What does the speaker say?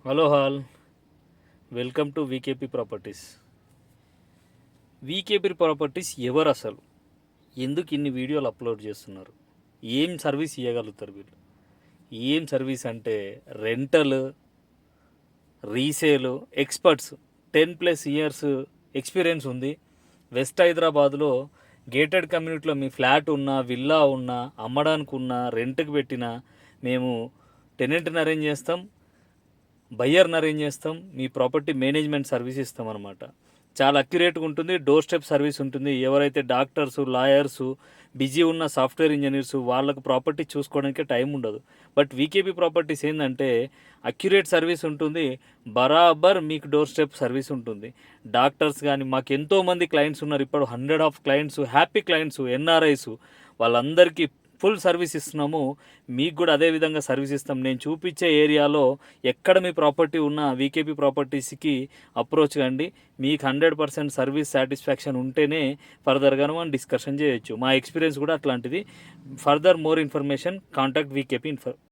Hello all, welcome to VKP properties. VKP properties ఎవరు అసలు? ఎందుకు ఇన్ని వీడియోలు అప్లోడ్ చేస్తున్నారు? ఏం సర్వీస్ ఇవ్వగలుగుతారు వీళ్ళు? ఏం సర్వీస్ అంటే rental, resale experts. 10+ years experience ఉంది. వెస్ట్ హైదరాబాద్లో గేటెడ్ కమ్యూనిటీలో మీ ఫ్లాట్ ఉన్నా, విల్లా ఉన్నా, అమ్మడానికి ఉన్నా, రెంట్కి పెట్టినా మేము టెనెంట్ని అరేంజ్ చేస్తాం, బయ్యర్ని అరేంజ్ చేస్తాం, మీ ప్రాపర్టీ మేనేజ్మెంట్ సర్వీస్ ఇస్తాం అనమాట. చాలా అక్యురేట్గా ఉంటుంది. డోర్ స్టెప్ సర్వీస్ ఉంటుంది. ఎవరైతే డాక్టర్స్, లాయర్సు, బిజీ ఉన్న సాఫ్ట్వేర్ ఇంజనీర్స్ వాళ్ళకు ప్రాపర్టీ చూసుకోవడానికి టైం ఉండదు. బట్ వీకేపీ ప్రాపర్టీస్ ఏంటంటే అక్యురేట్ సర్వీస్ ఉంటుంది, బరాబర్ మీకు డోర్ స్టెప్ సర్వీస్ ఉంటుంది. డాక్టర్స్ కానీ మాకు ఎంతోమంది క్లయింట్స్ ఉన్నారు. ఇప్పుడు 100 క్లయింట్స్, హ్యాపీ క్లయింట్స్, ఎన్ఆర్ఐస్, వాళ్ళందరికీ ఫుల్ సర్వీస్ ఇస్తున్నాము. మీకు కూడా అదే విధంగా సర్వీస్ ఇస్తాం. నేను చూపించే ఏరియాలో ఎక్కడ మీ ప్రాపర్టీ ఉన్నా వీకేపీ ప్రాపర్టీస్కి అప్రోచ్ కండి. మీకు 100% సర్వీస్ సాటిస్ఫాక్షన్ ఉంటేనే ఫర్దర్గా మనం డిస్కషన్ చేయొచ్చు. మా ఎక్స్పీరియన్స్ కూడా అట్లాంటిది. Further more information contact వీకేపీ